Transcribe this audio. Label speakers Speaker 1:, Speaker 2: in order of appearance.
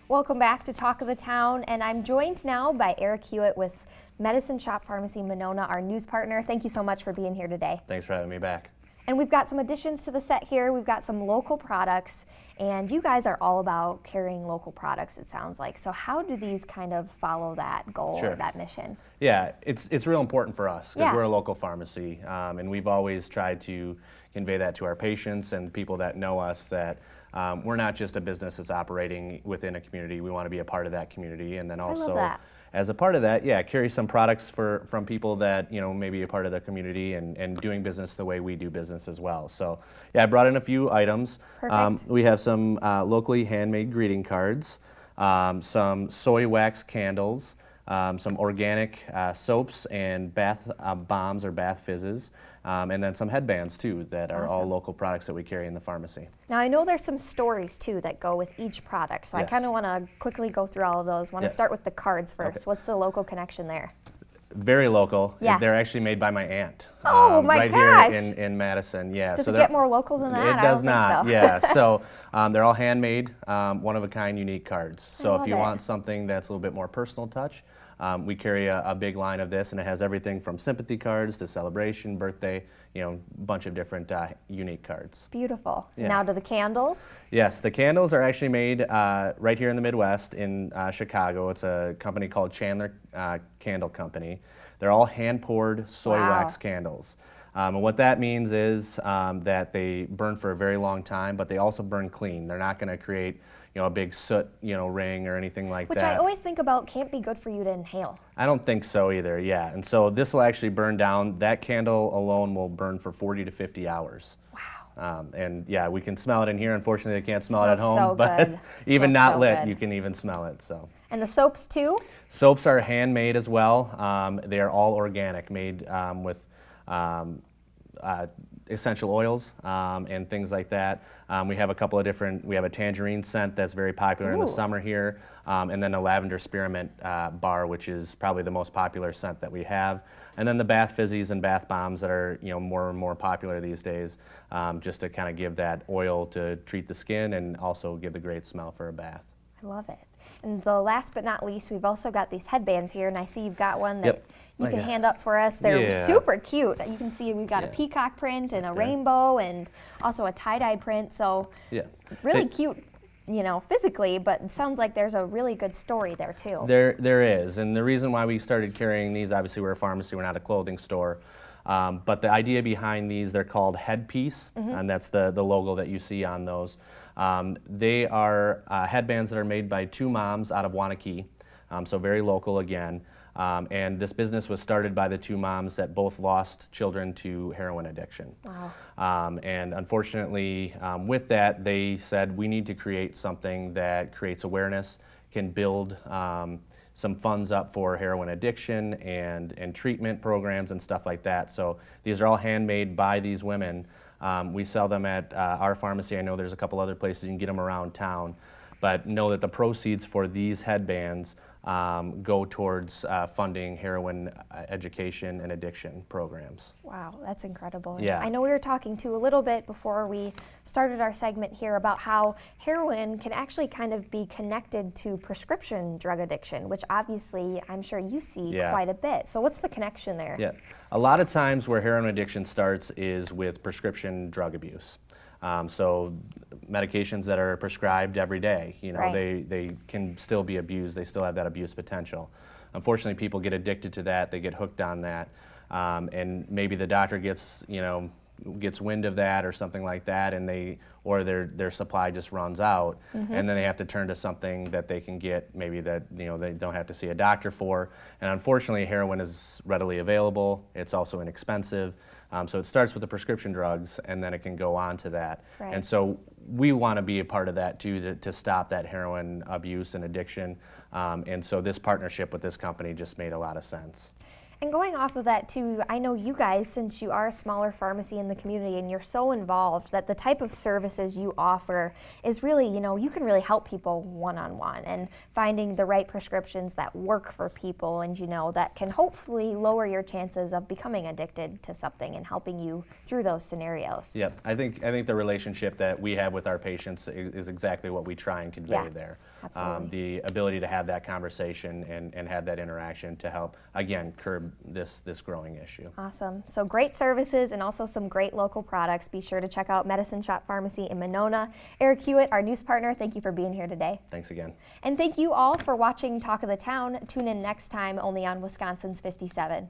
Speaker 1: Welcome back to Talk of the Town, and I'm joined now by Eric Hewitt with Medicine Shop Pharmacy Monona, our news partner. Thank you so much for being here today.
Speaker 2: Thanks for having me back.
Speaker 1: And we've got some additions to the set here. We've got some local products, and you guys are all about carrying local products, it sounds like. So how do these kind of follow that goal or that mission?
Speaker 2: Yeah, it's real important for us because
Speaker 1: Yeah.
Speaker 2: we're a local pharmacy, and we've always tried to convey that to our patients and people that know us that we're not just a business that's operating within a community. We want to be a part of that community, and then also as a part of that, carry some products from people that may be a part of the community and doing business the way we do business as well. So I brought in a few items.
Speaker 1: Perfect.
Speaker 2: We have some locally handmade greeting cards, some soy wax candles, some organic soaps and bath bombs or bath fizzes, and then some headbands too that are all local products that we carry in the pharmacy.
Speaker 1: Now I know there's some stories too that go with each product, so I kind of want to quickly go through all of those. Want to start with the cards first. Okay. What's the local connection there?
Speaker 2: Very local.
Speaker 1: Yeah.
Speaker 2: They're actually made by my aunt.
Speaker 1: Oh my
Speaker 2: gosh.
Speaker 1: Right
Speaker 2: here in Madison. Yeah.
Speaker 1: Does it get more local than that?
Speaker 2: It does not.
Speaker 1: So.
Speaker 2: Yeah. So they're all handmade, one-of-a-kind, unique cards. So if you want something that's a little bit more personal touch, we carry a big line of this, and it has everything from sympathy cards to celebration, birthday, a bunch of different unique cards.
Speaker 1: Beautiful.
Speaker 2: Yeah.
Speaker 1: Now to the candles.
Speaker 2: Yes, the candles are actually made right here in the Midwest in Chicago. It's a company called Chandler Candle Company. They're all hand-poured soy wax candles. And what that means is that they burn for a very long time, but they also burn clean. They're not going to create a big soot, ring or anything like that.
Speaker 1: Which I always think about can't be good for you to inhale.
Speaker 2: I don't think so either, yeah. And so this will actually burn down. That candle alone will burn for 40 to 50 hours.
Speaker 1: Wow.
Speaker 2: And yeah, we can smell it in here. Unfortunately, they can't smell it at home,
Speaker 1: so
Speaker 2: but
Speaker 1: good.
Speaker 2: even not lit,
Speaker 1: good.
Speaker 2: you can even smell it. So.
Speaker 1: And the soaps too?
Speaker 2: Soaps are handmade as well. They are all organic, made with essential oils and things like that. We have a couple of different, we have a tangerine scent that's very popular in the summer here, and then a lavender spearmint bar, which is probably the most popular scent that we have. And then the bath fizzies and bath bombs that are more and more popular these days, just to kind of give that oil to treat the skin and also give the great smell for a bath.
Speaker 1: I love it. And the last but not least, we've also got these headbands here, and I see you've got one that you can hand up for us. They're super cute. You can see we've got a peacock print and a rainbow and also a tie-dye print, so really cute, physically, but it sounds like there's a really good story there too.
Speaker 2: There is, and the reason why we started carrying these, obviously we're a pharmacy, we're not a clothing store, but the idea behind these, they're called headpiece, and that's the logo that you see on those. They are headbands that are made by two moms out of Wanakee, so very local again. And this business was started by the two moms that both lost children to heroin addiction. Wow. And unfortunately, with that, they said we need to create something that creates awareness, can build some funds up for heroin addiction and treatment programs and stuff like that. So these are all handmade by these women. We sell them at our pharmacy. I know there's a couple other places you can get them around town, but know that the proceeds for these headbands go towards funding heroin education and addiction programs.
Speaker 1: Wow, that's incredible.
Speaker 2: Yeah.
Speaker 1: I know we were talking a little bit before we started our segment here about how heroin can actually kind of be connected to prescription drug addiction, which obviously I'm sure you see quite a bit. So what's the connection there?
Speaker 2: Yeah, a lot of times where heroin addiction starts is with prescription drug abuse. So medications that are prescribed every day, they can still be abused. They still have that abuse potential. Unfortunately, people get addicted to that. They get hooked on that, and maybe the doctor gets wind of that or something like that, and their supply just runs out, and then they have to turn to something that they can get maybe that they don't have to see a doctor for. And unfortunately, heroin is readily available. It's also inexpensive. So it starts with the prescription drugs, and then it can go on to that.
Speaker 1: Right.
Speaker 2: And so we want to be a part of that too, to stop that heroin abuse and addiction. And so this partnership with this company just made a lot of sense.
Speaker 1: And going off of that too, I know you guys, since you are a smaller pharmacy in the community and you're so involved, that the type of services you offer is really, you can really help people one-on-one and finding the right prescriptions that work for people and, that can hopefully lower your chances of becoming addicted to something and helping you through those scenarios.
Speaker 2: Yep, I think the relationship that we have with our patients is exactly what we try and convey there.
Speaker 1: Absolutely.
Speaker 2: The ability to have that conversation and have that interaction to help, again, curb this growing issue.
Speaker 1: Awesome. So great services and also some great local products. Be sure to check out Medicine Shop Pharmacy in Monona. Eric Hewitt, our news partner, thank you for being here today.
Speaker 2: Thanks again.
Speaker 1: And thank you all for watching Talk of the Town. Tune in next time only on Wisconsin's 57.